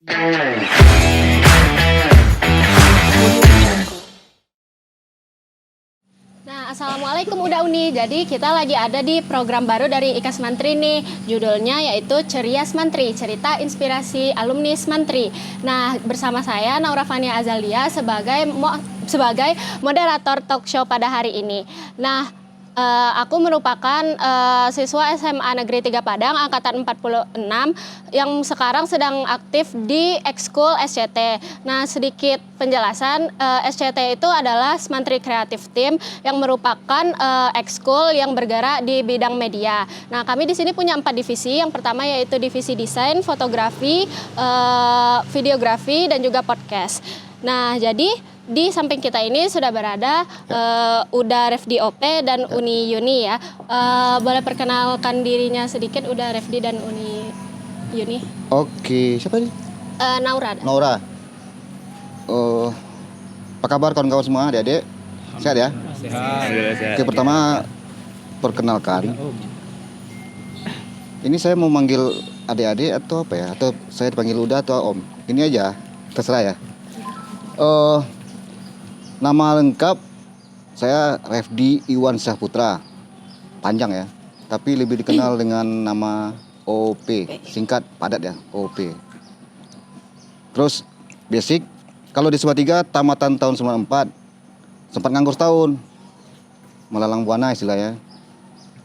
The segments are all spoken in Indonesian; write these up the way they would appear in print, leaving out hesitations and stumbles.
Nah, Assalamualaikum Uda Uni. Jadi kita lagi ada di program baru dari IKAS Mantri nih. Judulnya yaitu Ceria Mantri, cerita inspirasi alumni Mantri. Nah, bersama saya Naura Fania Azalia sebagai moderator talk show pada hari ini. Nah, aku merupakan siswa SMA Negeri 3 Padang angkatan 46 yang sekarang sedang aktif di Ekskul SCT. Nah, sedikit penjelasan, SCT itu adalah Mantri Creative Team yang merupakan ekskul yang bergerak di bidang media. Nah, kami di sini punya 4 divisi. Yang pertama yaitu divisi desain, fotografi, videografi, dan juga podcast. Nah, jadi di samping kita ini sudah berada Uda Refdi OP dan Uni Yuni ya. Boleh perkenalkan dirinya sedikit Uda Refdi dan Uni Yuni. Oke, siapa ini? Naura. Naura. Apa kabar kawan-kawan semua, adik-adik? Sehat ya? Sehat. Oke, pertama perkenalkan. Ini saya mau manggil adik-adik atau apa ya? Atau saya dipanggil Uda atau Om? Ini aja, terserah ya. Nama lengkap saya Refdi Iwan Syahputra, panjang ya, tapi lebih dikenal dengan nama OP, singkat padat ya, OP. Terus basic, kalau di Salatiga tamatan tahun 94, sempat nganggur setahun, melalang buana istilahnya.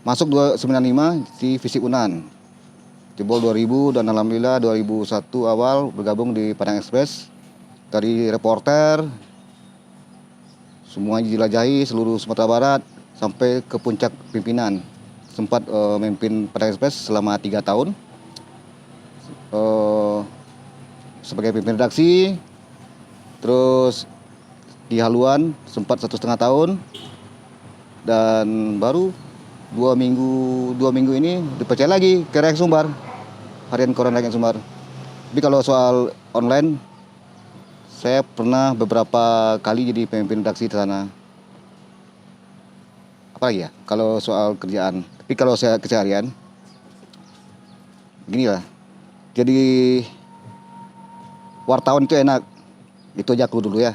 Masuk 95 di Fisik Unan, jebol 2000 dan alhamdulillah 2001 awal bergabung di Padang Express dari reporter. Semuanya dijelajahi seluruh Sumatera Barat sampai ke puncak pimpinan. Sempat memimpin Padang Express selama 3 tahun sebagai pimpinan redaksi. Terus di haluan sempat 1,5 tahun, dan baru 2 minggu ini dipercaya lagi ke Rakyat Sumbar, harian koran Rakyat Sumbar. Tapi kalau soal online, saya pernah beberapa kali jadi pemimpin redaksi di sana. Apalagi ya, kalau soal kerjaan. Tapi kalau saya keseharian, beginilah. Jadi wartawan itu enak. Itu aja aku dulu ya.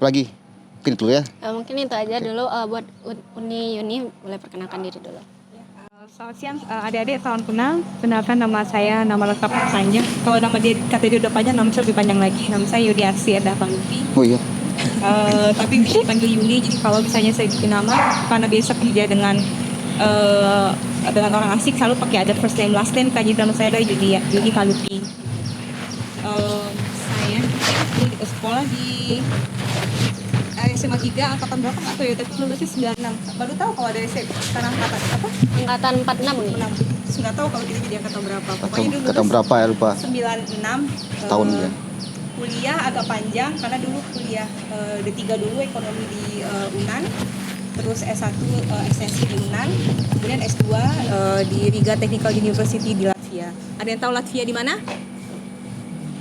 Apalagi? Mungkin itu dulu ya. Mungkin itu aja dulu buat Uni Yuni, boleh perkenalkan diri dulu. Selamat siang adik-adik, salam kenal. Kenalkan nama saya, nama lengkap panjang. Kalau nama dia kata dia udah panjang, nama saya lebih panjang lagi. Nama saya Yudiarsi Eda Panggi. Oh iya. Tapi bisa dipanggil Yuni. Jadi kalau misalnya saya bikin nama, karena biasa kerja dengan orang asing selalu pakai ada first name last name. Jadi nama saya adalah Yuni Kalupi. Saya sekolah di SMA 3 angkatan berapa nggak tahu ya, tapi lulusnya 96. Baru tahu kalau ada sekarang angkatan apa? Angkatan 46 nih. Sudah tahu kalau kita jadi angkatan berapa. Pokoknya dulu Angkatan berapa ya, lupa. 96 Tahun ya. Kuliah agak panjang karena dulu kuliah D3 dulu ekonomi di UNAN, terus S1 ekstensi di UNAN, kemudian S2 di Riga Technical University di Latvia. Ada yang tahu Latvia di mana?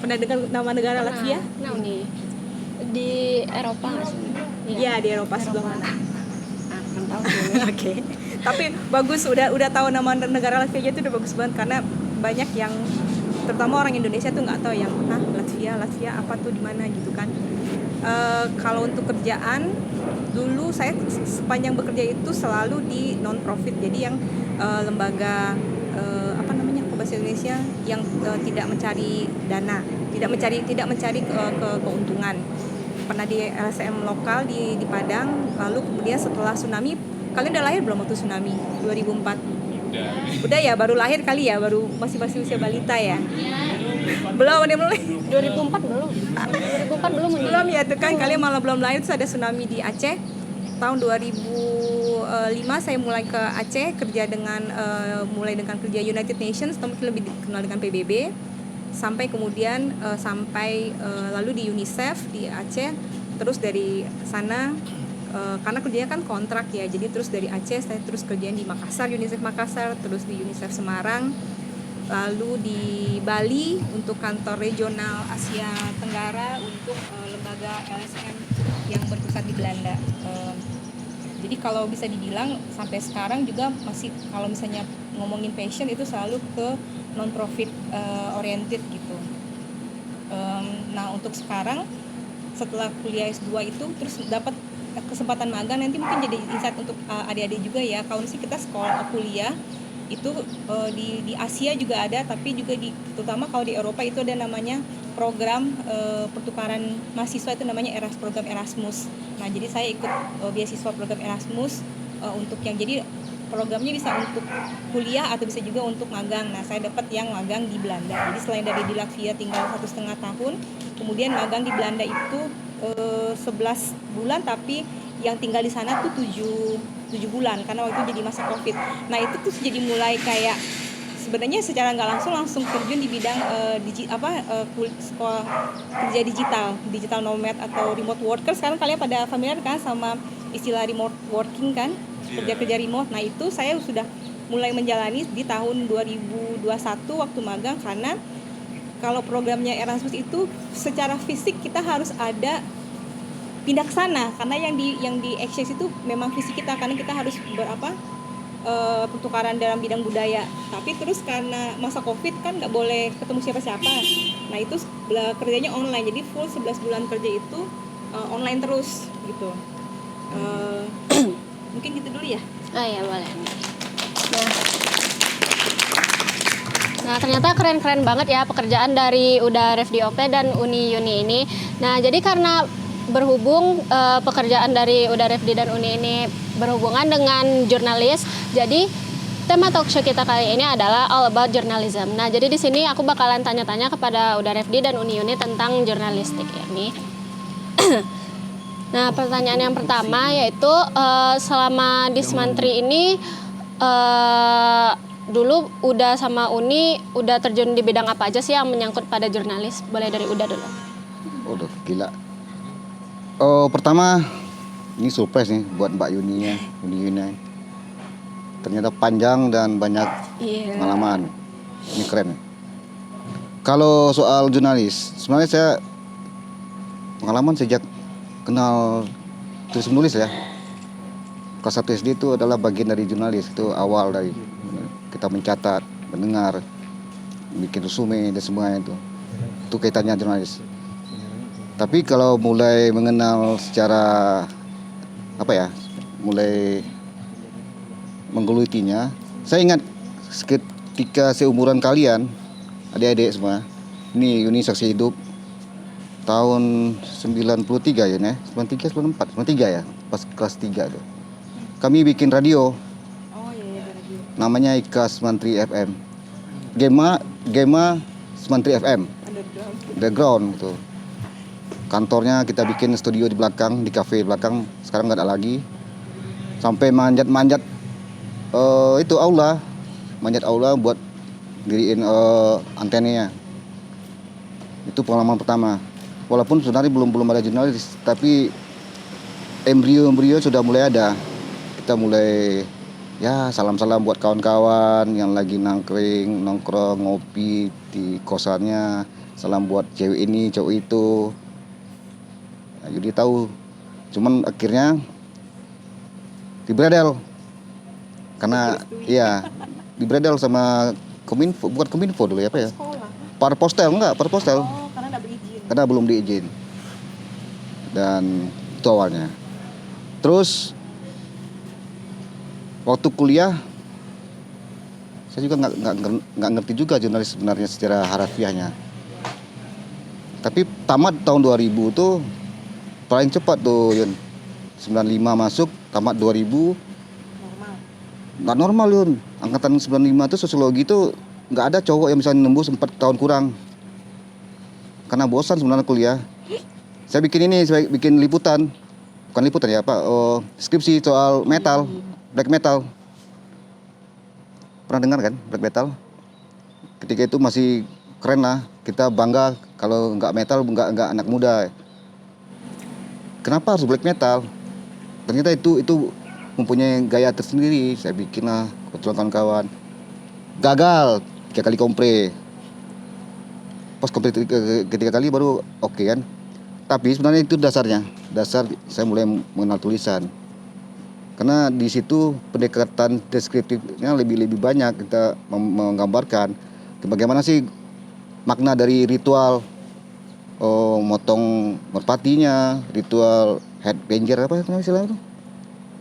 Pernah dengar nama negara Latvia? Nah, Uni di Eropa nggak sih? Iya, di Eropa sebelah mana? Akan tahu sih. Oke. Tapi bagus, udah tahu nama negara Latvia itu udah bagus banget, karena banyak yang terutama orang Indonesia tuh nggak tahu yang Latvia apa tuh di mana gitu kan. Kalau untuk kerjaan dulu saya sepanjang bekerja itu selalu di non profit, jadi yang lembaga bahasa Indonesia yang tidak mencari dana, tidak mencari keuntungan. Pernah di LSM lokal di Padang, lalu kemudian setelah tsunami, kalian udah lahir belum waktu tsunami 2004? Udah ya, baru lahir kali ya, baru masih usia balita ya. Belum 2004 belum. 2004 belum. Belum ya, tuh kan kalian malah belum lahir. Terus ada tsunami di Aceh tahun 2005. Saya mulai ke Aceh kerja mulai dengan kerja United Nations, atau mungkin lebih dikenal dengan PBB, sampai kemudian lalu di UNICEF di Aceh. Terus dari sana karena kerjanya kan kontrak ya, jadi terus dari Aceh saya terus kerjaan di Makassar, UNICEF Makassar, terus di UNICEF Semarang, lalu di Bali untuk kantor regional Asia Tenggara untuk lembaga LSM yang berpusat di Belanda. Jadi kalau bisa dibilang sampai sekarang juga masih, kalau misalnya ngomongin passion itu selalu ke non profit oriented gitu. Nah untuk sekarang setelah kuliah S2 itu terus dapat kesempatan magang, nanti mungkin jadi insight untuk adik-adik juga ya. Kalau sih kita sekolah kuliah itu di Asia juga ada, tapi juga terutama kalau di Eropa itu ada namanya program pertukaran mahasiswa, itu namanya program Erasmus. Nah jadi saya ikut beasiswa program Erasmus untuk yang jadi programnya bisa untuk kuliah atau bisa juga untuk magang. Nah saya dapat yang magang di Belanda. Jadi selain dari di Latvia tinggal 1,5 tahun, kemudian magang di Belanda itu 11 bulan, tapi yang tinggal di sana tuh 7 bulan karena waktu itu jadi masa Covid. Nah itu tuh jadi mulai kayak sebenarnya secara nggak langsung terjun di bidang sekolah kerja digital nomad atau remote worker. Sekarang kalian pada familiar kan sama istilah remote working kan, kerja remote. Nah itu saya sudah mulai menjalani di tahun 2021 waktu magang, karena kalau programnya Erasmus itu secara fisik kita harus ada pindah ke sana, karena yang di exchange itu memang fisik kita, karena kita harus pertukaran dalam bidang budaya. Tapi terus karena masa Covid kan nggak boleh ketemu siapa-siapa. Nah itu kerjanya online, jadi full 11 bulan kerja itu online terus gitu. Mungkin gitu dulu ya. Oh iya boleh. Nah ternyata keren-keren banget ya pekerjaan dari UDA RefDOP dan Uni ini. Nah jadi karena berhubung pekerjaan dari UDA RefD dan Uni ini berhubungan dengan jurnalis, jadi tema talk show kita kali ini adalah all about journalism. Nah jadi di sini aku bakalan tanya-tanya kepada UDA RefD dan Uni tentang jurnalistik ya nih. Nah pertanyaan yang pertama yaitu selama di Smantri ini dulu Uda sama Uni udah terjun di bidang apa aja sih yang menyangkut pada jurnalis? Boleh dari Uda dulu. Udah gila. Pertama ini surprise nih buat Mbak Uni. Ternyata panjang dan banyak pengalaman. Ini keren. Kalau soal jurnalis, sebenarnya saya pengalaman sejak kenal tulis menulis ya. Kelas 1 SD itu adalah bagian dari jurnalis, itu awal dari kita mencatat, mendengar, bikin resume dan semuanya itu kaitannya jurnalis. Tapi kalau mulai mengenal secara mulai menggelutinya, saya ingat ketika seumuran kalian, adik-adik semua, ini Uni saksi hidup tahun 93 ya, 93 ya, pas kelas 3 tuh. Kami bikin radio. Namanya IKA Smantri FM. Gema Smantri FM. Underground gitu. Kantornya kita bikin studio di belakang, di kafe belakang, sekarang nggak ada lagi. Sampai manjat itu aula. Manjat aula buat diriin antenanya. Itu pengalaman pertama. Walaupun sebenarnya belum ada jurnalis, tapi embrio sudah mulai ada. Kita mulai ya salam-salam buat kawan-kawan yang lagi nongkrong, ngopi di kosannya. Salam buat cewek ini, cowok itu. Nah, jadi tahu. Cuman akhirnya dibredel. Karena dibredel sama Kominfo, bukan Kominfo dulu ya apa ya? Parpostel. Karena belum diizin. Dan itu awalnya. Terus waktu kuliah saya juga nggak ngerti juga jurnalis sebenarnya secara harafiahnya. Tapi tamat tahun 2000 tuh paling cepat tuh Yun. 95 masuk, tamat 2000. Nggak normal Yun. Angkatan 95 tuh sosiologi tuh nggak ada cowok yang bisa nembus 4 tahun kurang. Karena bosan sebenarnya kuliah. Saya bikin liputan. Bukan liputan ya, skripsi soal metal. Black metal. Pernah dengar kan black metal? Ketika itu masih keren lah. Kita bangga kalau nggak metal, nggak anak muda. Kenapa harus black metal? Ternyata itu mempunyai gaya tersendiri. Saya bikin lah, kebetulan kawan-kawan. Gagal 3 kali kompre. Pas kompre ketiga kali baru oke kan. Tapi sebenarnya itu dasarnya. Dasar saya mulai mengenal tulisan. Karena di situ pendekatan deskriptifnya lebih banyak, kita menggambarkan bagaimana sih makna dari ritual motong merpatinya, ritual headbanger apa namanya istilahnya tuh?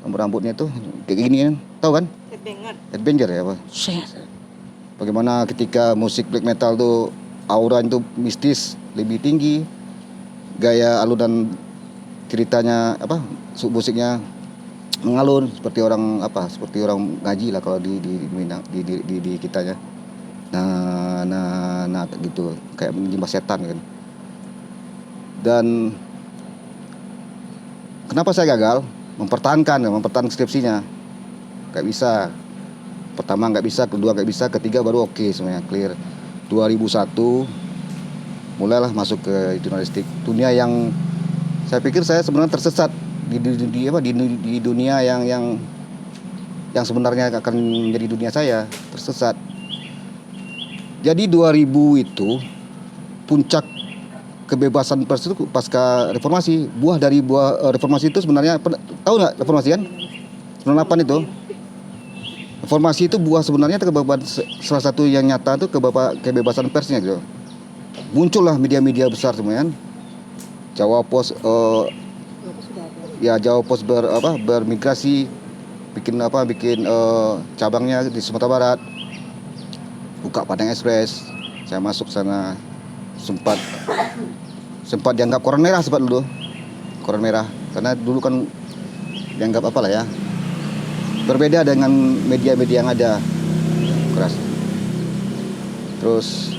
Rambutnya tuh kayak gini kan, tahu kan? Headbanger ya apa? Bagaimana ketika musik black metal tuh aura itu mistis, lebih tinggi, gaya alunan ceritanya apa? Musiknya mengalun seperti orang apa? Seperti orang ngaji lah kalau di Minang, di kitanya. Nah gitu, kayak menyembah setan kan. Dan kenapa saya gagal mempertahankan skripsinya? Gak bisa. Pertama nggak bisa, kedua nggak bisa, ketiga baru oke semuanya clear. 2001 mulailah masuk ke jurnalistik, dunia yang saya pikir saya sebenarnya tersesat di dunia yang sebenarnya akan menjadi dunia saya, tersesat. Jadi 2000 itu puncak kebebasan pers itu pasca reformasi. Buah reformasi itu sebenarnya tahu nggak reformasi kan? 98 itu. Reformasi itu buah sebenarnya salah satu yang nyata itu kebebasan persnya gitu. Muncullah media-media besar semuanya. Jawa Pos Jawa Pos bermigrasi bikin cabangnya di Sumatera Barat. Buka Padang Express. Saya masuk sana, sempat dianggap koran merah sempat dulu. Koran merah karena dulu kan dianggap apalah ya. Berbeda dengan media-media yang ada, keras. Terus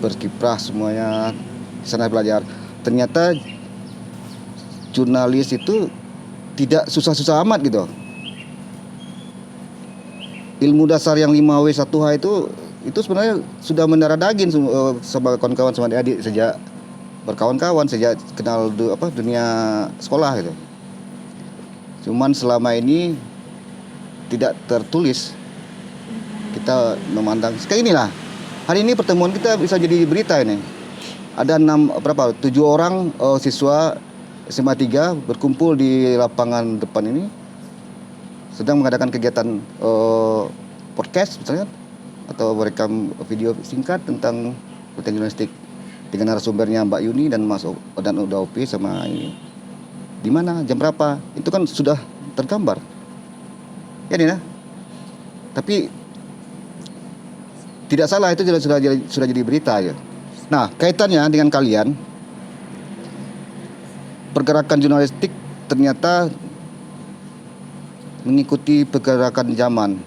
berkiprah semuanya, di sana belajar. Ternyata jurnalis itu tidak susah-susah amat gitu. Ilmu dasar yang 5W 1H itu sebenarnya sudah mendarah daging sama kawan-kawan sama adik sejak berkawan-kawan, sejak kenal dunia sekolah gitu. Cuman selama ini tidak tertulis. Kita memandang kayak inilah. Hari ini pertemuan kita bisa jadi berita ini. Ada 7 orang siswa SMA 3 berkumpul di lapangan depan ini sedang mengadakan kegiatan podcast misalnya atau merekam video singkat tentang jurnalistik dengan narasumbernya Mbak Yuni dan Uda Opi sama ini. Di mana, jam berapa, itu kan sudah tergambar. Ya Nina. Tapi tidak salah, itu sudah jadi berita ya. Nah, kaitannya dengan kalian, pergerakan jurnalistik ternyata mengikuti pergerakan zaman.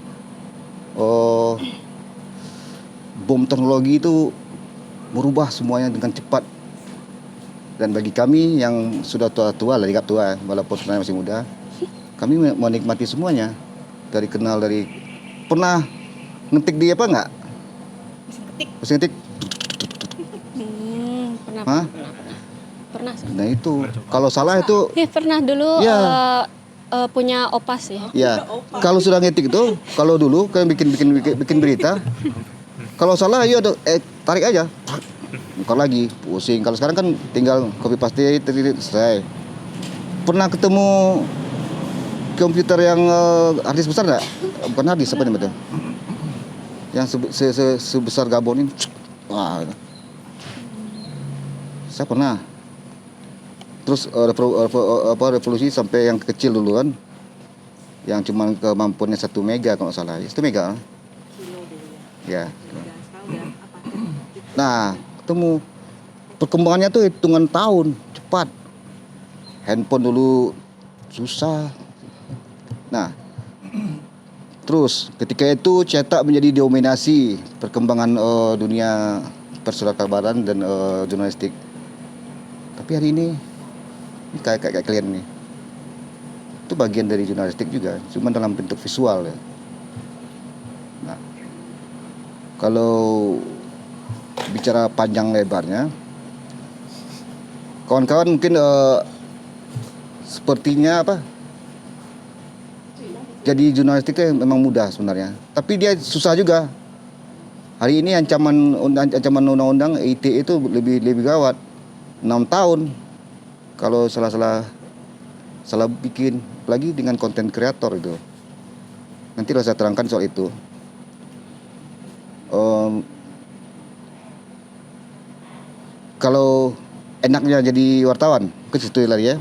Bom teknologi itu merubah semuanya dengan cepat. Dan bagi kami yang sudah tua-tua lah, dianggap tua walaupun sebenarnya masih muda, kami menikmati semuanya. Pernah ngetik di apa enggak? Mesin ketik. Pernah. Nah itu, kalau salah itu. Pernah dulu ya. Punya opas ya. Ya, kalau sudah ngetik itu, kalau dulu kan bikin berita, kalau salah ya tarik aja. Bukan lagi pusing. Kalau sekarang kan tinggal copy paste selesai. Pernah ketemu komputer yang harddisk besar nggak? Bukan harddisk apa namanya? Yang sebesar Gabon ini. Wah. Saya pernah. Terus revolusi sampai yang kecil dulu kan. Yang cuma kemampuannya 1 mega kalau nggak salah. 1 mega. Ya. Nah, ketemu perkembangannya tuh hitungan tahun, cepat. Handphone dulu susah. Nah, terus ketika itu cetak menjadi dominasi perkembangan dunia perserakabaran dan jurnalistik. Tapi hari ini kayak kalian nih, itu bagian dari jurnalistik juga, cuma dalam bentuk visual ya. Nah, kalau bicara panjang lebarnya, kawan-kawan mungkin sepertinya jadi jurnalistik itu memang mudah sebenarnya, tapi dia susah juga. Hari ini ancaman undang-undang ITE itu lebih gawat, 6 tahun kalau salah bikin, lagi dengan konten kreator itu. Nanti saya terangkan soal itu. kalau enaknya jadi wartawan, mungkin situ lagi ya.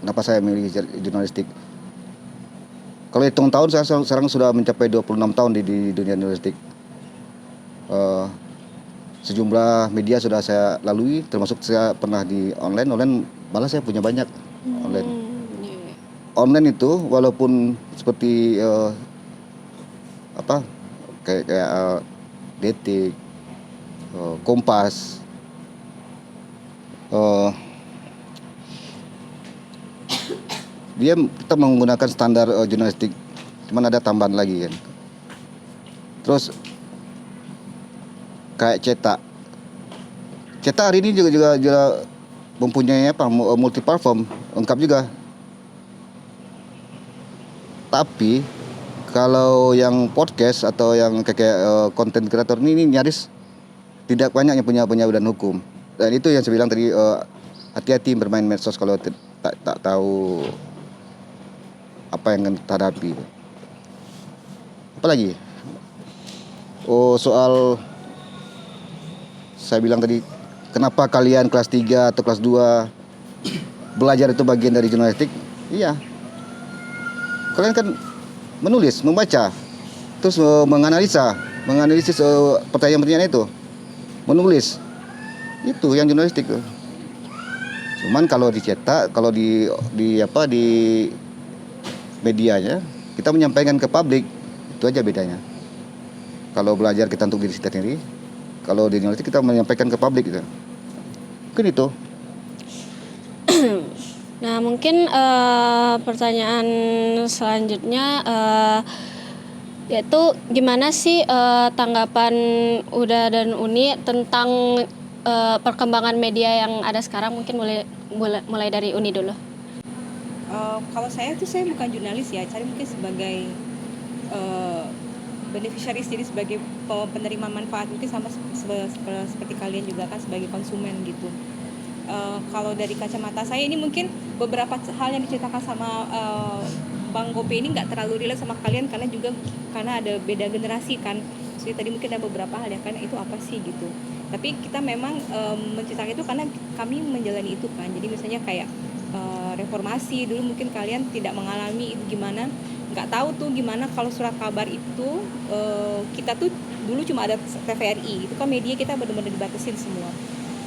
Kenapa saya milih jurnalistik? Kalau hitung tahun saya sekarang sudah mencapai 26 tahun di dunia jurnalistik. Sejumlah media sudah saya lalui, termasuk saya pernah di online malah saya punya banyak online. Iya. Online itu walaupun seperti kayak Detik, Kompas, dia tetap menggunakan standar jurnalistik, cuman ada tambahan lagi kan. Terus kayak cetak hari ini juga mempunyai multi platform, lengkap juga. Tapi kalau yang podcast atau yang kayak konten kreator ini nyaris tidak banyak yang punya badan hukum. Dan itu yang saya bilang tadi, hati-hati bermain medsos kalau tak tahu apa yang akan kita hadapi. Apalagi? Soal saya bilang tadi, kenapa kalian kelas 3 atau kelas 2 belajar itu bagian dari jurnalistik? Iya. Kalian kan menulis, membaca, terus menganalisis pertanyaan-pertanyaan itu, menulis. Itu yang jurnalistik. Cuman kalau dicetak, kalau di medianya, kita menyampaikan ke publik, itu aja bedanya. Kalau belajar kita untuk diri sendiri, kalau di jurnalistik kita menyampaikan ke publik gitu. Mungkin itu. Nah, mungkin pertanyaan selanjutnya yaitu gimana sih tanggapan Uda dan Uni tentang perkembangan media yang ada sekarang? Mungkin mulai dari Uni dulu. Kalau saya bukan jurnalis ya, saya mungkin sebagai beneficiaries, jadi sebagai penerima manfaat, mungkin sama seperti kalian juga kan sebagai konsumen gitu. Kalau dari kacamata saya ini mungkin beberapa hal yang diceritakan sama Bang Gope ini nggak terlalu relate sama kalian karena ada beda generasi kan. Jadi tadi mungkin ada beberapa hal yang kan itu apa sih gitu. Tapi kita memang menceritakan itu karena kami menjalani itu kan. Jadi misalnya kayak reformasi dulu mungkin kalian tidak mengalami itu gimana, nggak tahu tuh gimana kalau surat kabar itu kita tuh dulu cuma ada TVRI, itu kan media kita benar-benar dibatasin semua,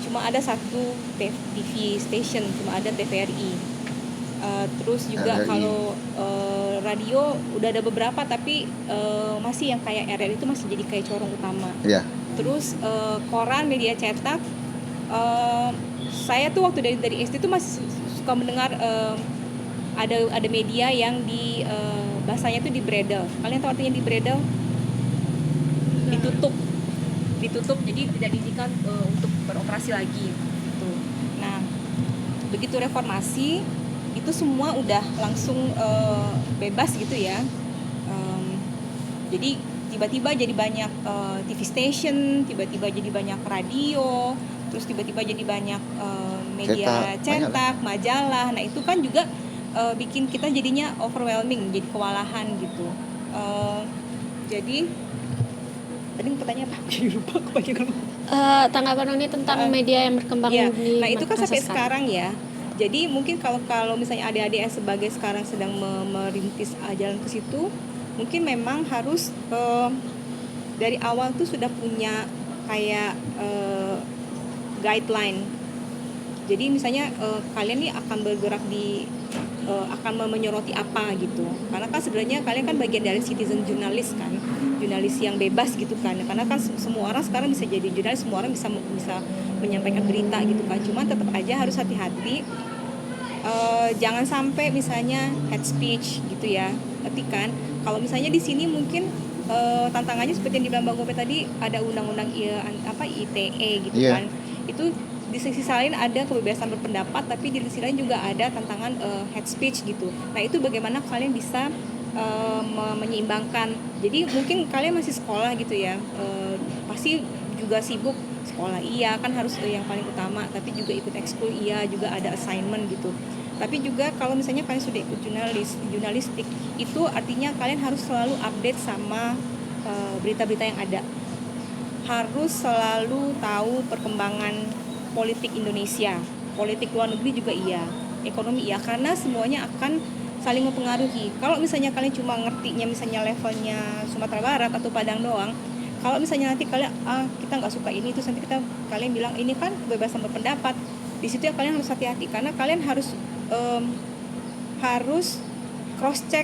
cuma ada satu TV station, cuma ada TVRI. Terus juga RRI. kalau radio udah ada beberapa tapi masih yang kayak RRI itu masih jadi kayak corong utama. Ya. Terus koran, media cetak, saya tuh waktu dari SD tuh masih suka mendengar ada media yang di bahasanya tuh di bredel. Kalian tahu artinya di bredel? Ditutup, jadi tidak diizinkan untuk beroperasi lagi. Gitu. Nah, begitu reformasi itu semua udah langsung bebas gitu ya. Jadi tiba-tiba jadi banyak TV station, tiba-tiba jadi banyak radio, terus tiba-tiba jadi banyak media cetak, majalah. Nah itu kan juga bikin kita jadinya overwhelming, jadi kewalahan gitu. Jadi tadi pertanyaan apa? Jadi lupa kebanyakan. Tanggapan Uni tentang media yang berkembang Ya, di nah itu kan masa sampai sekarang ya. Jadi mungkin kalau misalnya adik-adik yang sebagai sekarang sedang merintis jalan ke situ, mungkin memang harus dari awal tuh sudah punya kayak guideline. Jadi misalnya kalian nih akan bergerak akan menyoroti apa gitu. Karena kan sebenarnya kalian kan bagian dari citizen jurnalis kan, jurnalis yang bebas gitu kan. Karena kan semua orang sekarang bisa jadi jurnalis, semua orang bisa menyampaikan berita gitu kan. Cuman tetap aja harus hati-hati. Jangan sampai misalnya hate speech gitu ya. Tapi kan kalau misalnya di sini mungkin tantangannya seperti yang dibilang Bang Gope tadi, ada undang-undang ITE gitu kan. Itu di sisi lain ada kebebasan berpendapat, tapi di sisi lain juga ada tantangan hate speech gitu. Nah itu bagaimana kalian bisa menyeimbangkan. Jadi mungkin kalian masih sekolah gitu ya, pasti juga sibuk sekolah, iya kan harus yang paling utama, tapi juga ikut ekskul, iya juga ada assignment gitu. Tapi juga kalau misalnya kalian sudah ikut jurnalistik, itu artinya kalian harus selalu update sama berita-berita yang ada, harus selalu tahu perkembangan politik Indonesia, politik luar negeri juga iya, ekonomi iya, karena semuanya akan saling mempengaruhi. Kalau misalnya kalian cuma ngertinya misalnya levelnya Sumatera Barat atau Padang doang, kalau misalnya nanti kalian kita nggak suka ini, terus nanti kalian bilang ini kan kebebasan berpendapat, di situ ya kalian harus hati-hati karena kalian harus cross check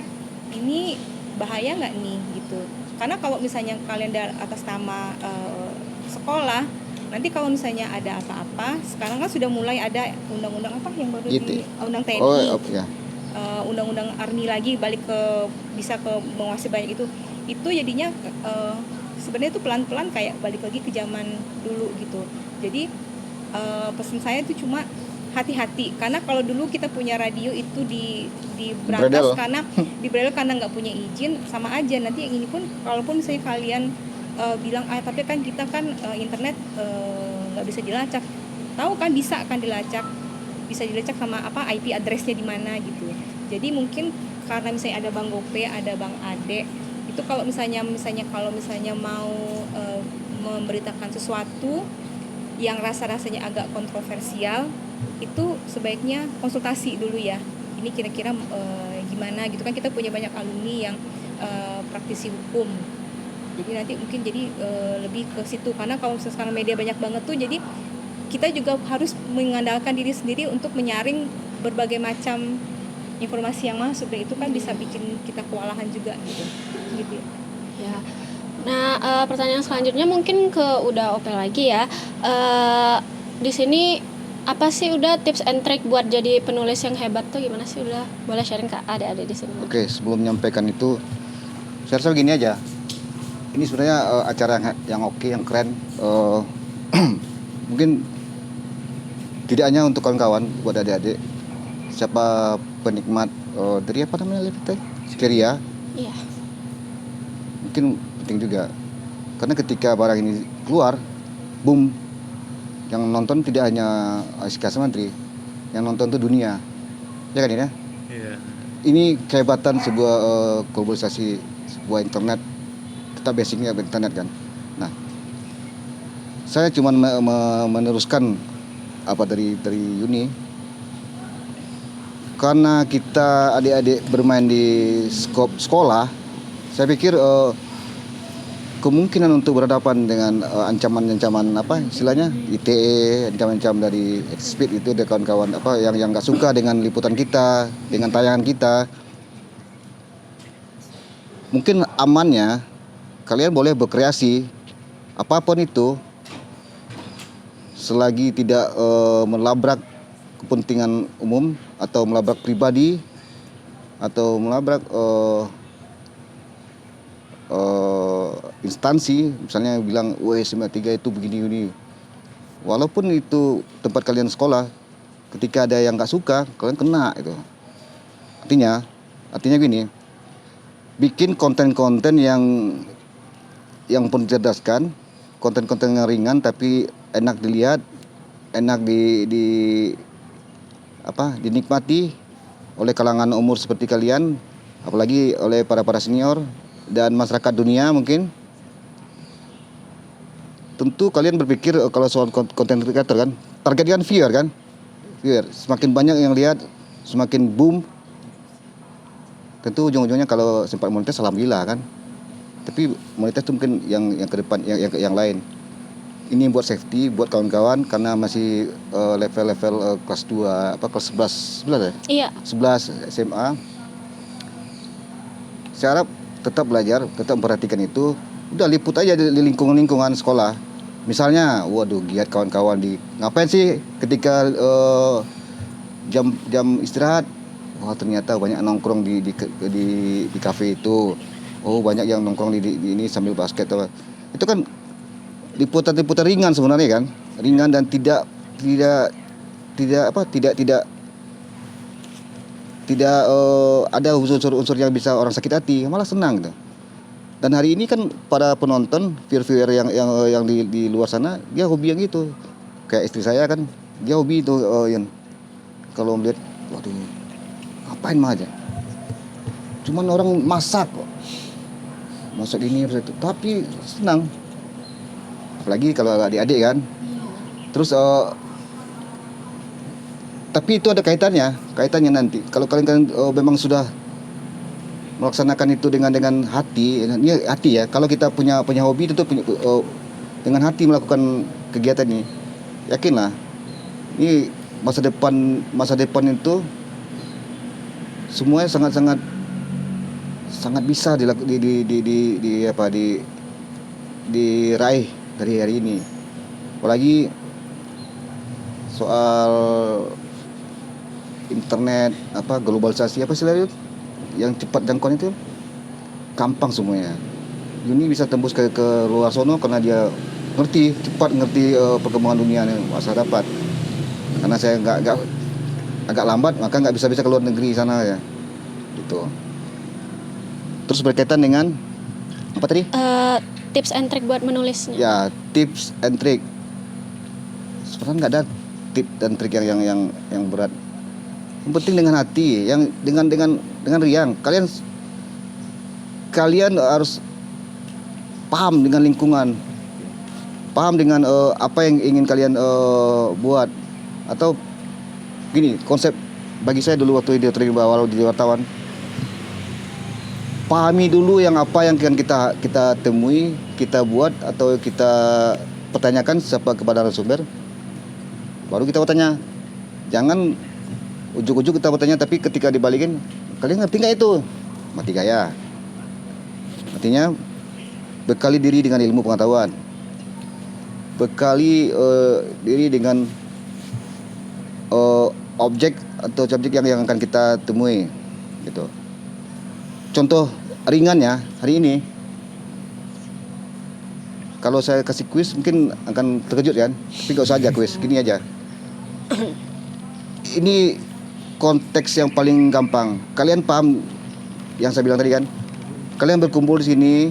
ini bahaya nggak nih gitu. Karena kalau misalnya kalian atas nama sekolah, nanti kalau misalnya ada apa-apa, sekarang kan sudah mulai ada undang-undang apa yang baru di undang TNI, undang-undang ARNI lagi balik bisa ke menguasai banyak itu jadinya sebenarnya itu pelan-pelan kayak balik lagi ke zaman dulu gitu. Jadi pesan saya itu cuma hati-hati, karena kalau dulu kita punya radio itu di berantas karena di bredel karena nggak punya izin, sama aja nanti yang ini pun kalaupun misalnya kalian bilang tapi kan kita kan internet nggak bisa dilacak, tahu kan bisa dilacak sama IP addressnya di mana gitu. Jadi mungkin karena misalnya ada Bang Gope, ada Bang Ade, itu kalau misalnya mau memberitakan sesuatu yang rasa-rasanya agak kontroversial, itu sebaiknya konsultasi dulu ya. Ini kira-kira gimana gitu kan, kita punya banyak alumni yang praktisi hukum. Jadi nanti mungkin lebih ke situ, karena kalau misalnya sekarang media banyak banget tuh, jadi kita juga harus mengandalkan diri sendiri untuk menyaring berbagai macam informasi yang masuk, dan itu kan bisa bikin kita kewalahan juga gitu ya. Nah, pertanyaan selanjutnya mungkin ke udah OP lagi ya. Di sini apa sih udah tips and trick buat jadi penulis yang hebat tuh gimana sih, udah boleh sharing ke adik-adik di sini? Oke, sebelum menyampaikan itu, saya rasa begini aja. Ini sebenarnya acara yang oke, yang keren. Mungkin tidak hanya untuk kawan-kawan, buat adik-adik, siapa penikmat dari apa namanya Levita? Ceria. Iya. Mungkin penting juga, karena ketika barang ini keluar, boom, yang nonton tidak hanya IKAS Mantri, yang nonton itu dunia, ya kan ini? Iya. Ini kehebatan sebuah globalisasi, sebuah internet. Kita basicnya internet kan. Nah, saya cuma meneruskan apa dari Yuni, karena kita adik-adik bermain di skop sekolah. Saya pikir kemungkinan untuk berhadapan dengan ancaman-ancaman apa istilahnya ITE, ancaman-ancaman dari speed itu dari kawan-kawan yang nggak suka dengan liputan kita, dengan tayangan kita. Mungkin amannya kalian boleh berkreasi apapun itu selagi tidak melabrak kepentingan umum atau melabrak pribadi atau melabrak instansi, misalnya bilang W93 itu begini-begini. Walaupun itu tempat kalian sekolah, ketika ada yang nggak suka, kalian kena itu. Artinya gini, bikin konten-konten yang mencerdaskan, konten-konten yang ringan tapi enak dilihat, enak dinikmati oleh kalangan umur seperti kalian, apalagi oleh para senior dan masyarakat dunia mungkin. Tentu kalian berpikir kalau soal konten creator kan, target kan viewer kan. Semakin banyak yang lihat, semakin boom. Tentu ujung-ujungnya kalau sempat monetis alhamdulillah kan. Tapi monetis itu mungkin yang ke depan, yang lain. Ini buat safety, buat kawan-kawan karena masih level kelas 2, kelas 11 ya? Iya. 11 SMA. Saya harap tetap belajar, tetap memperhatikan itu. Udah liput aja di lingkungan sekolah. Misalnya, waduh giat kawan-kawan ngapain sih ketika jam istirahat? Wah ternyata banyak nongkrong di kafe itu. Oh banyak yang nongkrong di ini sambil basket. Itu kan liputan ringan sebenarnya kan, ringan dan tidak ada unsur-unsur yang bisa orang sakit hati, malah senang gitu. Dan hari ini kan para penonton, viewer yang di luar sana, dia hobi yang gitu. Kayak istri saya kan, dia hobi itu yang kalau melihat, waduh, ngapain mah aja. Cuman orang masak kok. Masak ini, masak itu, tapi senang. Apalagi kalau adik-adik kan. Terus Tapi itu ada kaitannya nanti. Kalau kalian memang sudah melaksanakan itu dengan hati, ini hati ya. Kalau kita punya hobi itu dengan hati melakukan kegiatan ini, yakinlah, ini masa depan itu semuanya sangat bisa diraih dari hari ini. Apalagi soal internet, globalisasi, istilahnya yang cepat jangkauan itu gampang semuanya. Ini bisa tembus ke luar sono karena dia cepat ngerti perkembangan dunia nih, masa dapat. Karena saya agak lambat, maka nggak bisa ke luar negeri sana ya, gitu. Terus berkaitan dengan apa tadi? Tips and trick buat menulisnya. Ya, tips and trick. Sebenarnya nggak ada tips dan trik yang berat. Yang penting dengan hati, yang dengan riang. Kalian harus paham dengan lingkungan, paham dengan apa yang ingin kalian buat. Atau gini, konsep bagi saya dulu waktu dia training awal di wartawan, pahami dulu apa yang kita temui, kita buat atau kita pertanyakan kepada narasumber, baru kita bertanya. Jangan ujuk-ujuk kita bertanya, tapi ketika dibalikin, kalian ngerti nggak itu? Mati gaya. Artinya bekali diri dengan ilmu pengetahuan, bekali diri dengan objek yang akan kita temui, gitu. Contoh ringan ya, hari ini kalau saya kasih kuis mungkin akan terkejut kan, tapi nggak usah aja kuis, gini aja. Ini konteks yang paling gampang. Kalian paham yang saya bilang tadi kan? Kalian berkumpul di sini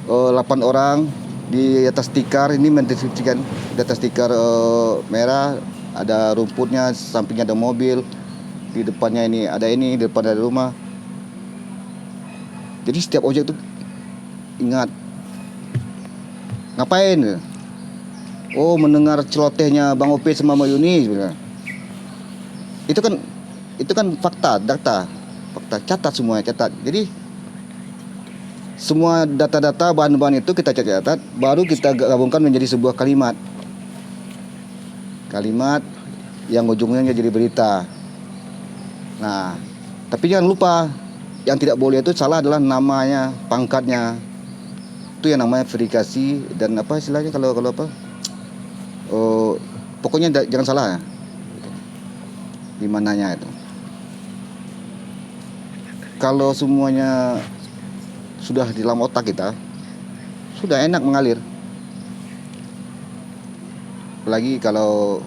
8 orang di atas tikar, ini mendeskripsikan di atas tikar merah, ada rumputnya, sampingnya ada mobil, di depannya di depan ada rumah. Jadi setiap objek itu ingat ngapain? Oh, mendengar celotehnya Bang Ope sama Mbak Yuni sebenarnya. Itu kan fakta, data, catat semuanya, catat. Jadi semua data-data, bahan-bahan itu kita catat, baru kita gabungkan menjadi sebuah kalimat yang ujungnya jadi berita. Nah, tapi jangan lupa, yang tidak boleh itu salah adalah namanya, pangkatnya. Itu yang namanya verifikasi dan istilahnya kalau pokoknya jangan salah ya. Di mananya itu. Kalau semuanya sudah di dalam otak kita, sudah enak mengalir. Apalagi kalau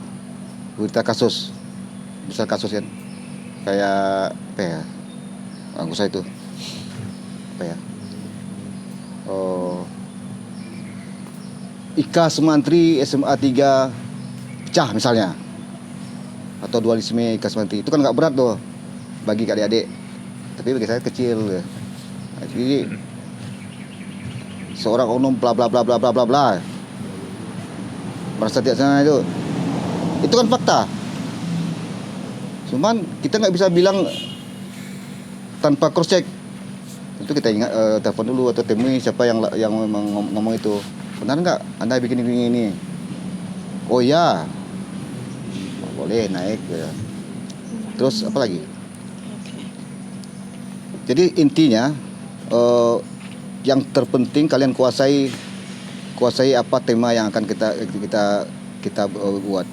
berita kasus, misal kasus kan, kayak nggak usah itu, Ika Sumantri SMA 3 pecah misalnya, atau dualisme Ika Sumantri, itu kan nggak berat tuh bagi adik-adik, tapi bagi saya kecil. Nah, jadi seorang oknum bla bla bla bla bla bla bla merasa tidak senang, itu kan fakta. Cuman kita nggak bisa bilang tanpa cross check. Itu kita ingat, telepon dulu atau temui siapa yang ngomong itu. Benar nggak Anda bikin ini? Oh ya, boleh naik ya. Terus apa lagi? Jadi intinya yang terpenting kalian kuasai apa tema yang akan kita buat.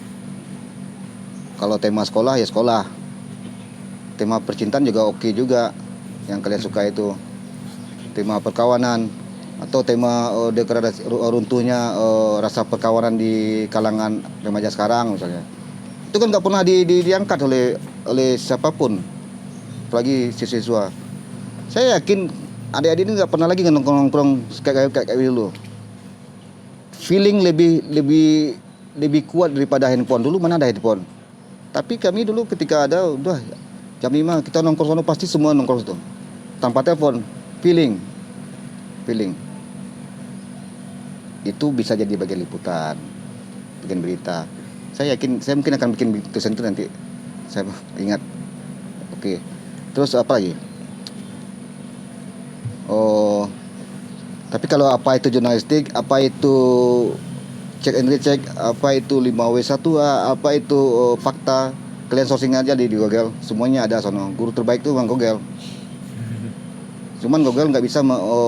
Kalau tema sekolah ya sekolah. Tema percintaan juga oke juga yang kalian suka itu. Tema perkawanan atau tema degradasi runtuhnya rasa perkawanan di kalangan remaja sekarang misalnya. Itu kan nggak pernah diangkat oleh siapapun, apalagi siswa. Saya yakin adik-adik ini nggak pernah lagi nongkrong kayak dulu. Feeling lebih kuat daripada handphone. Dulu mana ada handphone. Tapi kami dulu ketika ada udah jam 5 kita nongkrong sono, pasti semua nongkrong situ. Tanpa telepon, feeling. Itu bisa jadi bagian liputan, bikin berita. Saya yakin saya mungkin akan bikin tulisan itu nanti Saya ingat. Oke. Terus apa lagi? Oh, tapi kalau apa itu jurnalistik, apa itu check and recheck, apa itu 5W1A, apa itu fakta, kalian sourcing aja di Google, semuanya ada sono. Guru terbaik itu Bang Google. Cuman Google nggak bisa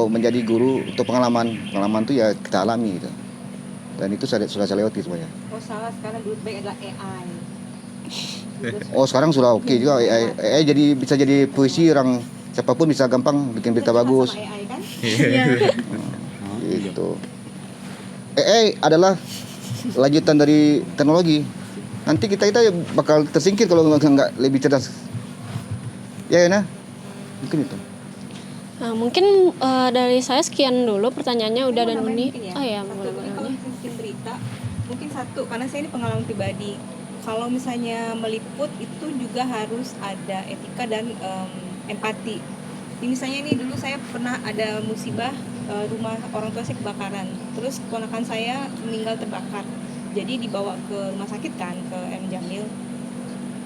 menjadi guru untuk pengalaman. Pengalaman itu ya kita alami gitu. Dan itu sudah saya lewati semuanya. Oh salah, sekarang guru baik adalah AI. Oh sekarang sudah oke juga AI jadi bisa jadi puisi, orang siapapun bisa gampang bikin berita bagus. Sama AI kan? Gitu. AI adalah lanjutan dari teknologi. Nanti kita bakal tersingkir kalau nggak lebih cerdas. Ya nah, mungkin itu. Nah, mungkin dari saya sekian dulu pertanyaannya udah dan Nambahin Uni. mungkin ya. Oh ya, Satu, boleh. kalau bikin berita, mungkin satu, karena saya ini pengalaman pribadi. Kalau misalnya meliput itu juga harus ada etika dan empati. Ini misalnya ini dulu saya pernah ada musibah, rumah orang tua saya kebakaran. Terus keponakan saya meninggal terbakar. Jadi dibawa ke rumah sakit kan, ke M Jamil.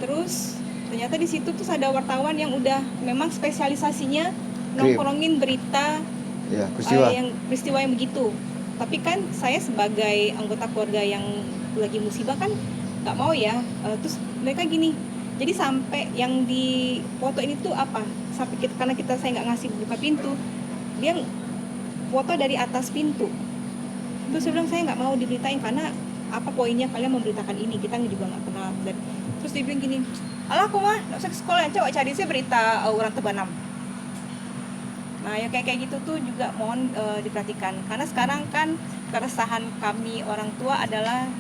Terus ternyata di situ tuh ada wartawan yang udah memang spesialisasinya nongkrongin berita Ya, peristiwa. peristiwa yang begitu. Tapi kan saya sebagai anggota keluarga yang lagi musibah kan nggak mau ya. Terus mereka gini, jadi sampai yang di foto ini tuh apa? Sampai karena saya nggak ngasih buka pintu, dia foto dari atas pintu. Terus saya bilang saya nggak mau diberitain karena apa poinnya kalian memberitakan ini, kita juga nggak kenal. Dan terus dia bilang gini, alah aku mah nggak usah ke sekolah, coba cari saya berita orang Tebanam. Nah yang kayak gitu tuh juga mohon diperhatikan, karena sekarang kan keresahan kami orang tua adalah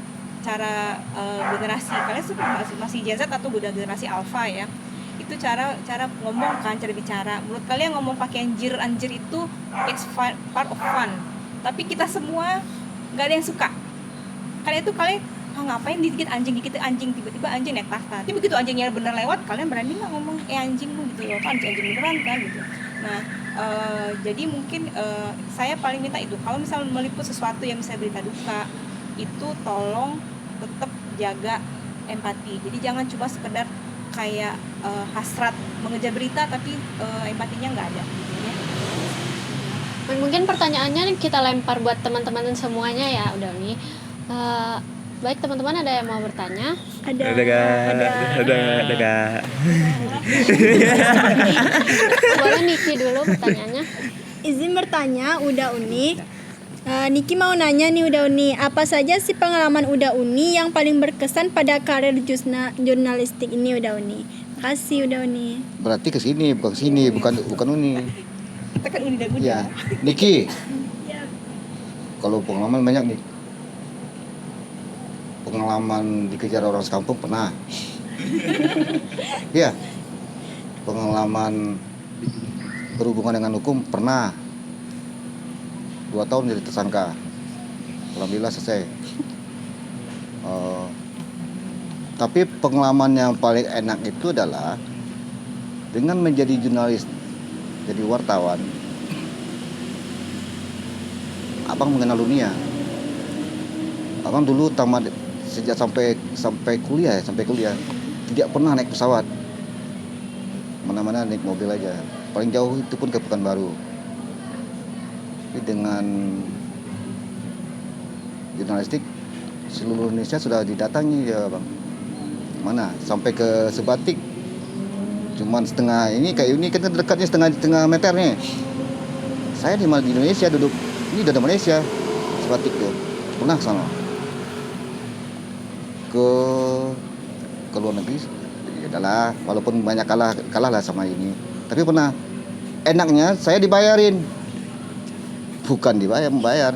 cara generasi kalian masih Gen Z atau udah generasi Alpha ya, itu cara ngomong kan, cara bicara. Menurut kalian ngomong pakai anjir itu it's part of fun, tapi kita semua nggak ada yang suka. Kalian itu ngapain digigit anjing tiba-tiba anjing naik tahta. Tapi begitu anjingnya bener lewat, kalian berani nggak ngomong anjing lu gitu loh, kan anjing beneran kan gitu. Nah jadi mungkin saya paling minta itu, kalau misalnya meliput sesuatu yang bisa berita duka, itu tolong tetap jaga empati. Jadi jangan cuma sekedar kayak hasrat mengejar berita tapi empatinya nggak ada gitu ya. Mungkin pertanyaannya kita lempar buat teman-teman semuanya ya, udah nih. Baik teman-teman, ada yang mau bertanya? Ada. Boleh Niki dulu pertanyaannya. Izin bertanya, Uda Uni. Niki mau nanya nih Uda Uni, apa saja sih pengalaman Uda Uni yang paling berkesan pada karir jurnalistik ini Uda Uni? Makasih Uda Uni. Berarti ke sini, bukan Uni. Kita kan Uni dan Uda. Ya, Niki. Kalau pengalaman banyak nih. Pengalaman dikejar orang sekampung pernah. Iya. Pengalaman berhubungan dengan hukum pernah. 2 tahun jadi tersangka. Alhamdulillah selesai. Tapi pengalaman yang paling enak itu adalah dengan menjadi jurnalis, jadi wartawan. Abang mengenal dunia. Abang dulu tamat sejak sampai kuliah tidak pernah naik pesawat, mana-mana naik mobil aja, paling jauh itu pun ke Pekanbaru. Tapi dengan jurnalistik seluruh Indonesia sudah didatangi ya bang, mana sampai ke Sebatik, cuman setengah ini kayak ini kan dekatnya setengah meter nih. Saya di Indonesia duduk, ini udah Malaysia, Sebatik tuh pernah sana. Ke luar negeri ya adalah, walaupun banyak kalah lah sama ini, tapi pernah. Enaknya saya dibayarin, bukan membayar.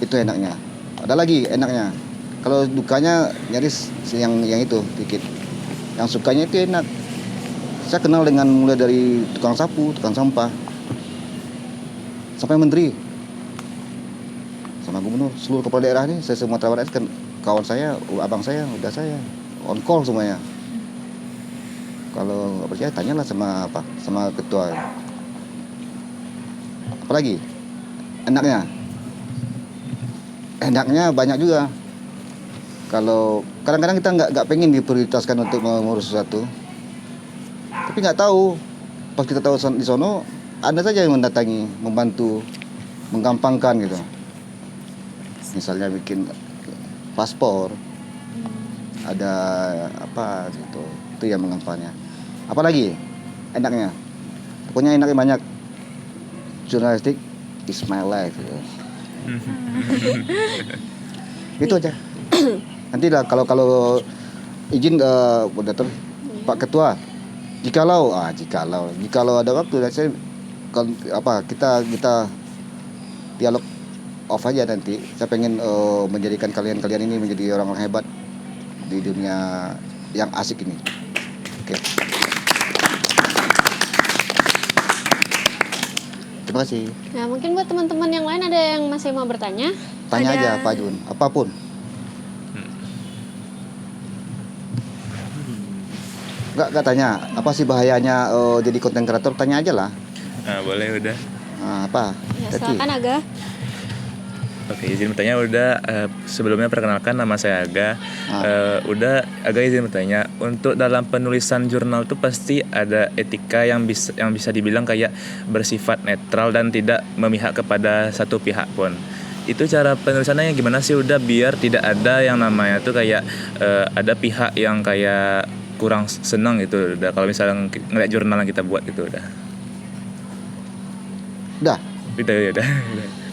Itu enaknya. Ada lagi enaknya, kalau dukanya nyaris yang itu dikit. Yang sukanya itu enak, saya kenal dengan mulai dari tukang sapu, tukang sampah, sampai menteri sama gubernur, seluruh kepala daerah ini saya semua Sumatera Barat kan kawan saya, abang saya, udah saya on call semuanya. Kalau nggak percaya tanyalah sama ketua. Apalagi enaknya banyak juga. Kalau kadang-kadang kita nggak pengen diprioritaskan untuk mengurus sesuatu, tapi nggak tahu pas kita tahu di sono ada saja yang mendatangi, membantu, menggampangkan gitu. Misalnya bikin paspor, ada apa gitu, itu yang menggampangnya. Apalagi enaknya, pokoknya enaknya banyak. Jurnalistik is my life gitu. Itu aja. Nanti lah kalau izin moderator Pak Ketua, jikalau ada waktu, saya kita dialog off aja nanti. Saya pengen menjadikan kalian ini menjadi orang-orang hebat di dunia yang asik ini. Oke. Terima kasih. Nah, mungkin buat teman-teman yang lain ada yang masih mau bertanya? Tanya Ada. aja Pak Jun, apapun. Enggak tanya, apa sih bahayanya jadi konten kreator? Tanya aja lah. Nah, boleh udah. Apa? Ya, Tati. silakan Aga. Oke, izin bertanya udah. Sebelumnya perkenalkan, nama saya Aga. Udah, Aga izin bertanya. Untuk dalam penulisan jurnal tuh pasti ada etika yang bisa dibilang kayak bersifat netral dan tidak memihak kepada satu pihak pun. Itu cara penulisannya gimana sih udah biar tidak ada yang namanya tuh kayak ada pihak yang kayak kurang senang gitu udah kalau misalnya ngeliat jurnal yang kita buat gitu udah. Udah. Udah.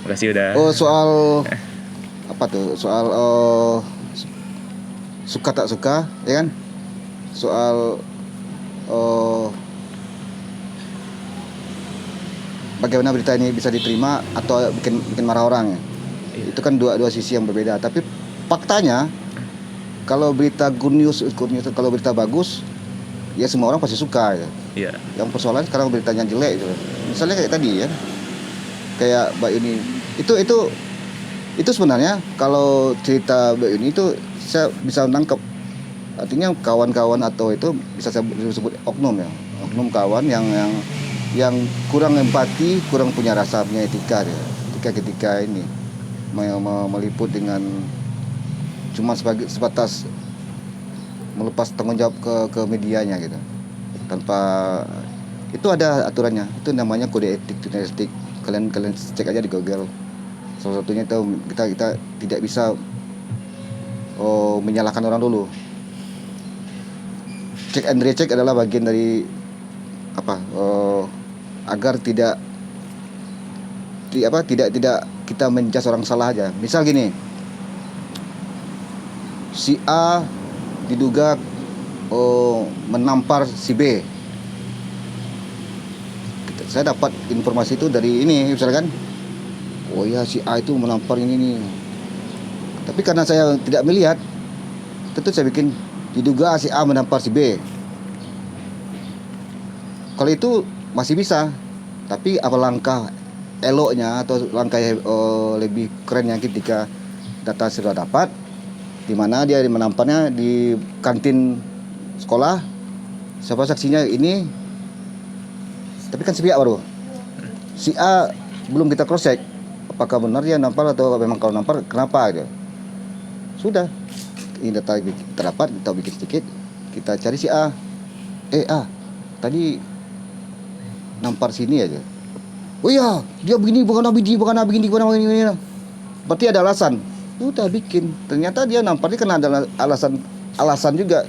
Makasih udah. Oh, soal apa tuh? Soal suka tak suka, ya kan? Soal bagaimana berita ini bisa diterima atau bikin marah orang ya. Itu kan dua sisi yang berbeda. Tapi faktanya kalau berita good news, kalau berita bagus, ya semua orang pasti suka ya. Iya. Yang persoalan sekarang beritanya jelek gitu. Misalnya kayak tadi ya. Kayak Mbak ini. Itu sebenarnya kalau cerita Mbak ini itu saya bisa nangkep. Artinya kawan-kawan atau itu bisa saya sebut oknum ya. Oknum kawan yang kurang empati, kurang punya rasa, punya etika ya. Ketika ini meliput dengan cuma sebatas melepas tanggung jawab ke medianya gitu. Tanpa itu ada aturannya. Itu namanya kode etik jurnalistik. Kalian cek aja di Google. Salah satunya itu kita tidak bisa menyalahkan orang dulu. Check and recheck adalah bagian dari agar tidak kita menjudge orang salah aja. Misal gini, si A diduga menampar si B. Saya dapat informasi itu dari ini, misalkan, oh ya si A itu menampar ini nih. Tapi karena saya tidak melihat, tentu saya bikin diduga si A menampar si B. Kalau itu masih bisa, tapi apa langkah eloknya atau langkah lebih kerennya ketika data sudah dapat, di mana dia menamparnya di kantin sekolah, siapa saksinya ini, tapi kan sepihak baru. Si A belum kita cross check apakah benar dia nampar atau memang kalau nampar kenapa gitu. Sudah, ini data terdapat, kita bikin sedikit, kita cari si A. A, tadi nampar sini aja. Oh iya, dia begini bukan begini. Berarti ada alasan. Udah bikin. Ternyata dia namparnya karena ada alasan juga.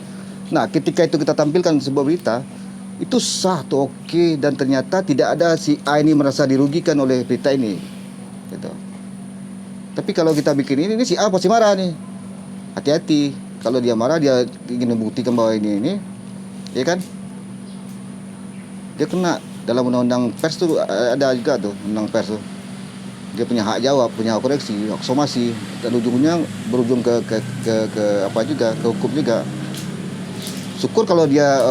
Nah, ketika itu kita tampilkan sebuah berita, itu sah tuh oke, dan ternyata tidak ada si A ini merasa dirugikan oleh berita ini. Gitu. Tapi kalau kita bikin ini si A pasti marah nih. Hati-hati. Kalau dia marah, dia ingin membuktikan bahwa ini, ya kan? Dia kena. Dalam undang-undang pers tuh ada juga tuh, undang pers tuh. Dia punya hak jawab, punya hak koreksi, hak somasi, dan ujungnya berujung ke apa juga, ke hukum juga. Syukur kalau dia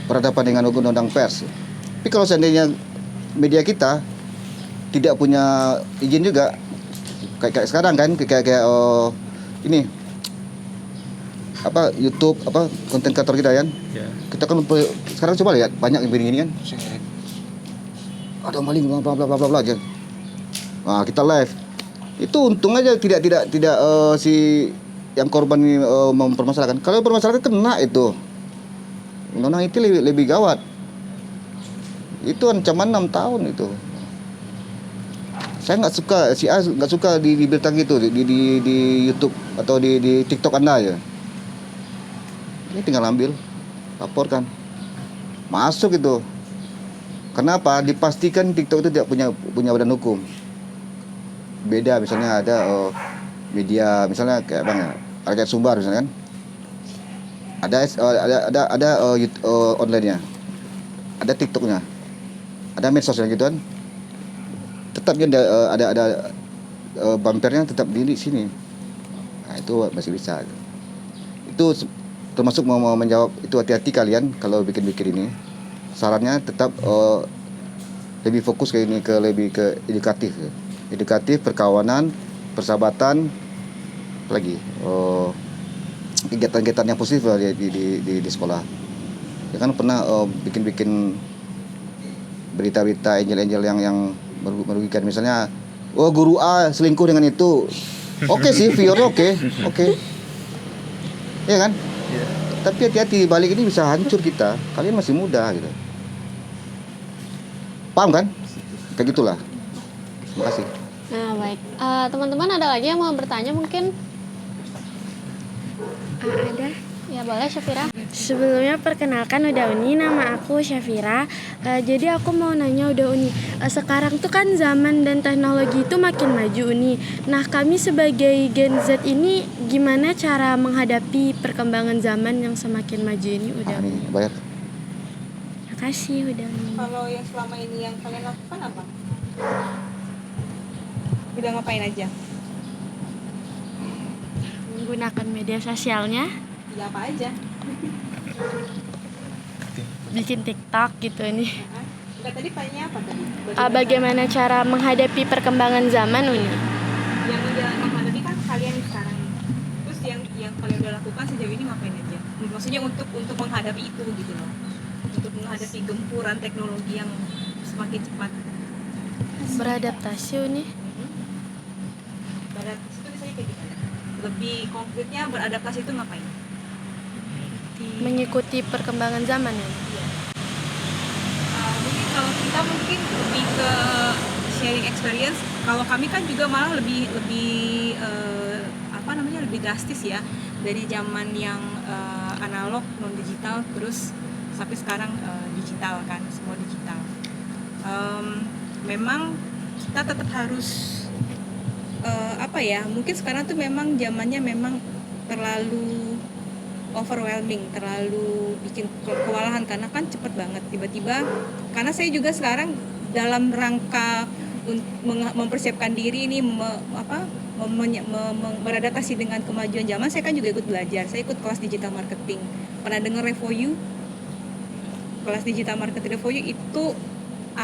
berhadapan dengan undang-undang pers. Tapi kalau seandainya media kita tidak punya izin juga, kayak sekarang kan, kayak ini YouTube konten kreator kita kan. Ya. Kita kan sekarang coba lihat banyak yang begini kan. Ada maling bla bla bla aja. Nah, kita live. Itu untung aja tidak si yang korban ini mempermasalahkan. Kalau mempermasalahkan kena itu. Undang-undang itu lebih gawat. Itu ancaman 6 tahun itu. Saya nggak suka, si A nggak suka di berita gitu di YouTube atau di TikTok Anda ya. Ini tinggal ambil, laporkan, masuk itu. Kenapa? Dipastikan TikTok itu tidak punya badan hukum. Beda misalnya ada media misalnya kayak Bang ya, Rakyat Sumbar misalnya kan. Ada online-nya. Ada TikTok-nya. Ada medsosnya gitu kan. Tetap dia ada bumpernya tetap di sini. Nah, itu masih bisa. Itu termasuk mau menjawab itu, hati-hati kalian kalau bikin ini. Sarannya tetap lebih fokus ke ini, lebih ke edukatif, perkawanan, persahabatan, lagi kegiatan-kegiatan yang positif di sekolah. Ya kan pernah bikin berita-berita angel yang merugikan, misalnya guru A selingkuh dengan itu. Oke sih, viewernya oke. Ya kan? Tapi hati-hati, balik ini bisa hancur kita. Kalian masih muda gitu. Paham kan? Kayak gitulah. Terima kasih. Nah, baik. Teman-teman ada lagi yang mau bertanya mungkin? Ada. Ya, boleh Syafira. Sebelumnya perkenalkan Uda Uni, nama aku Syafira. Jadi aku mau nanya Uda Uni, sekarang tuh kan zaman dan teknologi itu makin maju Uni. Nah kami sebagai Gen Z ini gimana cara menghadapi perkembangan zaman yang semakin maju ini Uda Uni? Ini bayar. Makasih Uda Uni. Kalau yang selama ini yang kalian lakukan apa? Udah ngapain aja? Menggunakan media sosialnya, Ya apa aja? bikin TikTok gitu nih. Enggak, tadi tanya apa tadi? Bagaimana cara menghadapi perkembangan zaman Uni? Yang udah menghadapi kan kalian sekarang. Terus yang kalian udah lakukan sejauh ini ngapain aja? Maksudnya untuk menghadapi itu gitu loh. Untuk menghadapi gempuran teknologi yang semakin cepat. Beradaptasi Uni. Beradaptasi itu biasanya kayak gimana? Lebih konkretnya beradaptasi itu ngapain? Mengikuti perkembangan zaman ya. Mungkin kalau kita mungkin lebih ke sharing experience. Kalau kami kan juga malah lebih lebih drastis ya, dari zaman yang analog non digital terus sampai sekarang digital kan, semua digital. Memang kita tetap harus mungkin sekarang tuh memang zamannya memang terlalu overwhelming, terlalu bikin kewalahan karena kan cepet banget tiba-tiba. Karena saya juga sekarang dalam rangka mempersiapkan diri ini beradaptasi dengan kemajuan zaman, saya kan juga ikut belajar. Saya ikut kelas digital marketing. Pernah dengar Revoyu? Kelas digital marketing Revoyu itu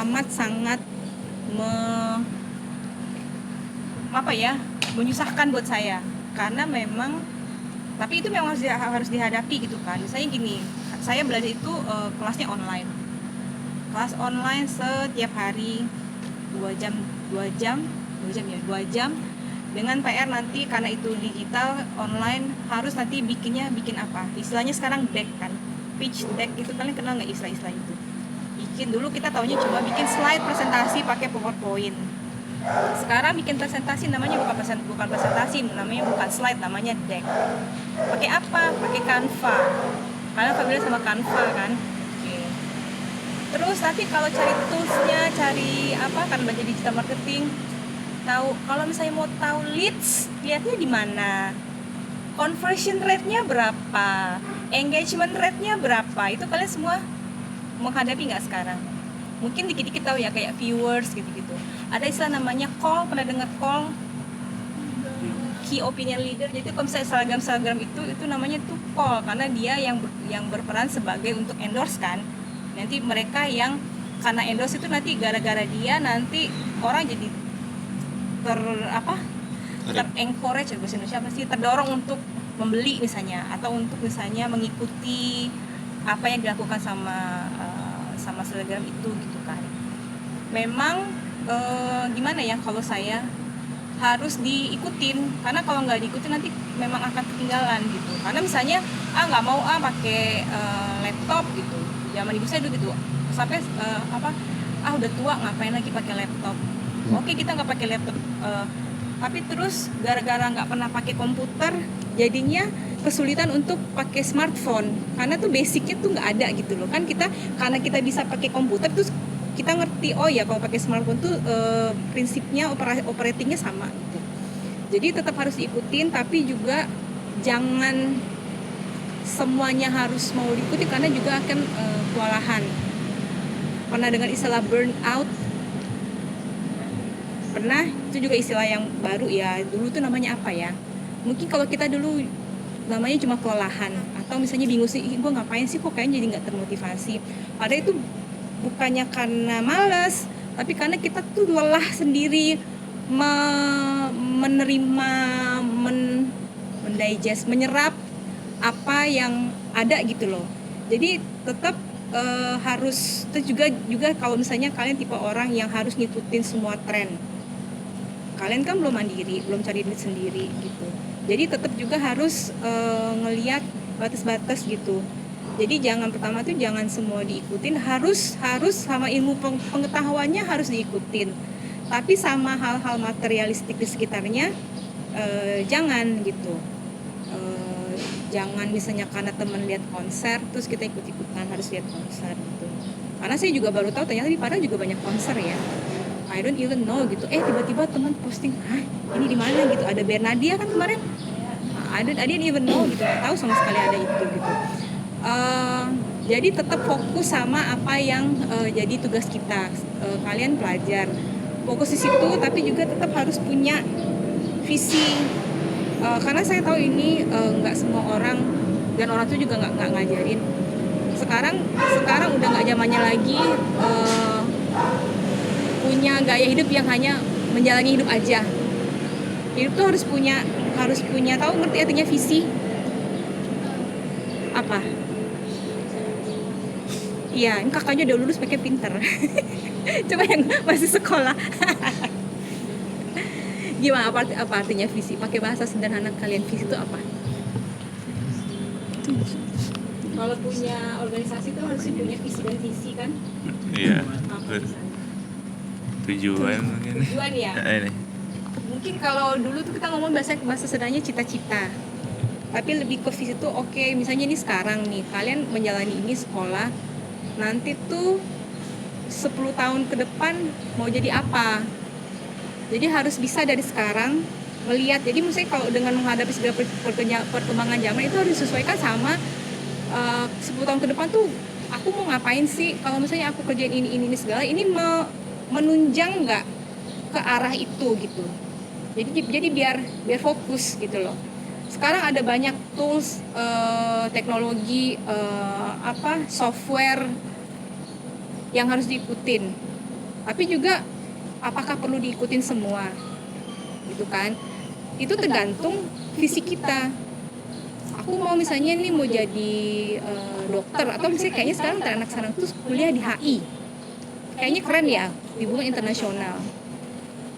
amat sangat menyusahkan buat saya, karena memang tapi itu memang harus dihadapi gitu kan. Misalnya gini, saya belajar itu kelasnya online, kelas online setiap hari 2 jam dengan PR nanti, karena itu digital online harus nanti bikin apa istilahnya sekarang deck kan, pitch deck itu, kalian kenal nggak istilah itu? Bikin dulu kita taunya cuma bikin slide presentasi pakai PowerPoint. Sekarang bikin presentasi namanya bukan presentasi, namanya bukan slide, namanya deck. Pakai apa? Pakai Canva. Kalian familiar sama Canva kan? Oke. Terus nanti kalau cari toolsnya, karena belajar digital marketing, tahu kalau misalnya mau tahu leads, lihatnya di mana? Conversion rate-nya berapa? Engagement rate-nya berapa? Itu kalian semua menghadapi nggak sekarang? Mungkin dikit-dikit tahu ya, kayak viewers gitu-gitu. Ada istilah namanya call, pernah dengar call? Key opinion leader. Jadi kalau misalnya Instagram itu namanya tuh call, karena dia yang berperan sebagai untuk endorse kan. Nanti mereka yang karena endorse itu nanti gara-gara dia nanti orang jadi encourage, bahasa Indonesia apa sih, terdorong untuk membeli misalnya, atau untuk misalnya mengikuti apa yang dilakukan sama selebgram itu gitu kan. Memang gimana ya, kalau saya harus diikutin, karena kalau nggak diikutin nanti memang akan ketinggalan gitu. Karena misalnya nggak mau pakai laptop gitu, zaman ibu saya dulu gitu sampai udah tua ngapain lagi pakai laptop. Oke, kita nggak pakai laptop, tapi terus gara-gara nggak pernah pakai komputer jadinya kesulitan untuk pakai smartphone, karena tuh basicnya tuh nggak ada gitu loh kan. Karena kita bisa pakai komputer terus kita ngerti, oh ya kalau pakai smartphone tuh prinsipnya operatingnya sama gitu. Jadi tetap harus diikutin, tapi juga jangan semuanya harus mau diikuti karena juga akan kewalahan. Pernah dengar istilah burnout? Pernah? Itu juga istilah yang baru ya. Dulu tuh namanya apa ya? Mungkin kalau kita dulu namanya cuma kelelahan, atau misalnya bingung sih, gue ngapain sih kok kayaknya jadi nggak termotivasi. Padahal itu bukannya karena malas, tapi karena kita tuh lelah sendiri menerima, mendigest, menyerap apa yang ada gitu loh. Jadi tetap harus, terus juga kalau misalnya kalian tipe orang yang harus ngikutin semua tren, kalian kan belum mandiri, belum cari duit sendiri gitu. Jadi tetap juga harus ngelihat batas-batas gitu. Jadi pertama tuh jangan semua diikutin, harus sama ilmu pengetahuannya harus diikutin. Tapi sama hal-hal materialistik di sekitarnya jangan gitu. Jangan misalnya karena teman lihat konser terus kita ikut-ikutan harus lihat konser gitu. Karena saya juga baru tahu ternyata di Padang juga banyak konser ya. I don't even know gitu. Tiba-tiba teman posting, ini di mana gitu. Ada Bernadia kan kemarin. I didn't even know gitu. Nggak tahu sama sekali ada itu gitu. Jadi tetap fokus sama apa yang jadi tugas kita. Kalian pelajar, fokus di situ, tapi juga tetap harus punya visi. Karena saya tahu ini nggak semua orang, dan orang tua juga nggak ngajarin. Sekarang udah nggak zamannya lagi punya gaya hidup yang hanya menjalani hidup aja. Hidup tuh harus punya tahu, ngerti artinya visi apa? Iya, ini kakaknya udah lulus pakai pinter. Coba yang masih sekolah. Gimana apa artinya visi? Pakai bahasa sederhana kalian, visi itu apa? Kalau punya organisasi itu harus punya visi dan visi kan? Iya. Apa misalnya? Tujuan mungkin. Tujuan ya. Ini. Mungkin kalau dulu tuh kita ngomong bahasa sederhananya cita-cita. Tapi lebih ke visi itu misalnya ini sekarang nih kalian menjalani ini sekolah, nanti tuh 10 tahun ke depan mau jadi apa? Jadi harus bisa dari sekarang melihat. Jadi misalnya kalau dengan menghadapi segala perkembangan zaman itu harus disesuaikan sama 10 tahun ke depan tuh aku mau ngapain sih? Kalau misalnya aku kerjain ini segala, ini menunjang nggak ke arah itu gitu. Jadi biar fokus gitu loh. Sekarang ada banyak tools, teknologi, software yang harus diikutin. Tapi juga apakah perlu diikutin semua, gitu kan? Itu tergantung visi kita. Aku mau misalnya nih mau jadi dokter, atau misalnya kayaknya sekarang anak sekarang tuh kuliah di HI, kayaknya keren ya, hubungan internasional.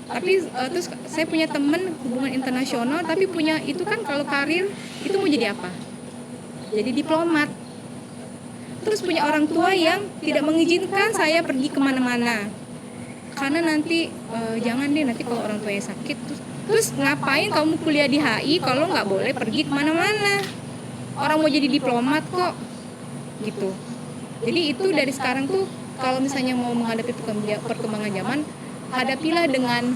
Tapi terus saya punya temen hubungan internasional, tapi punya itu kan kalau karir itu mau jadi apa? Jadi diplomat. Terus punya orang tua yang tidak mengizinkan saya pergi kemana-mana. Karena nanti jangan deh, nanti kalau orang tuanya sakit terus ngapain kamu kuliah di HI kalau nggak boleh pergi kemana-mana? Orang mau jadi diplomat kok, gitu. Jadi itu dari sekarang tuh kalau misalnya mau menghadapi perkembangan zaman, hadapilah dengan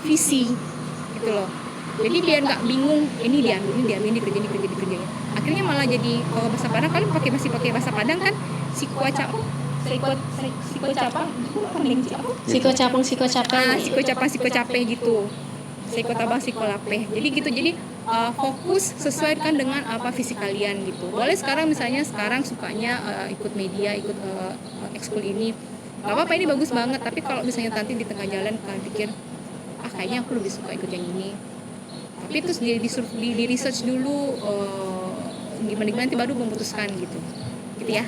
visi, gitu loh. Jadi biar nggak bingung, ini diambil, ini kerjain. Akhirnya malah jadi kalau bahasa Padang, kalian masih pakai bahasa Padang kan? Sikocapan, sikocape gitu. Sikotabang, sikolapeh. Jadi gitu. Jadi fokus sesuaikan dengan apa visi kalian gitu. Boleh sekarang misalnya sukanya ikut media, ikut ekskul ini. Gak apa-apa, ini bagus banget. Tapi kalau misalnya nanti di tengah jalan kalian pikir, kayaknya aku lebih suka ikut yang ini. Tapi terus di research dulu gimana nanti baru memutuskan gitu ya.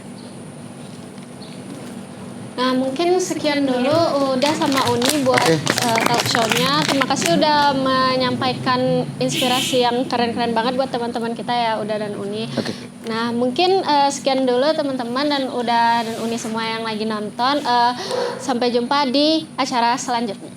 Nah, mungkin sekian dulu udah sama Uni buat Oke. talk show-nya. Terima kasih udah menyampaikan inspirasi yang keren-keren banget buat teman-teman kita ya, Uda dan Uni. Oke. Nah, mungkin sekian dulu teman-teman dan Uda dan Uni semua yang lagi nonton. Sampai jumpa di acara selanjutnya.